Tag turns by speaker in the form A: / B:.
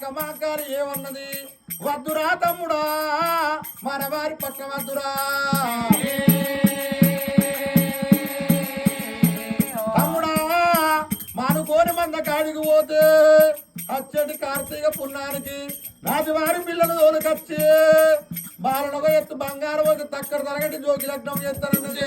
A: కమాకారి ఏమన్నది వద్దురా తమ్ముడా మన వారి పట్ల వద్దురా తమ్ముడా మానుకోని మంద కాడికి పోతే అచ్చటి కార్తీక పుణ్యానికి నాటి వారి పిల్లలు తోలుకొచ్చి బాలను ఒక ఎత్తు బంగారం ఒక తక్కడ తరగటి జోకి లగ్నం చేస్తారన్నది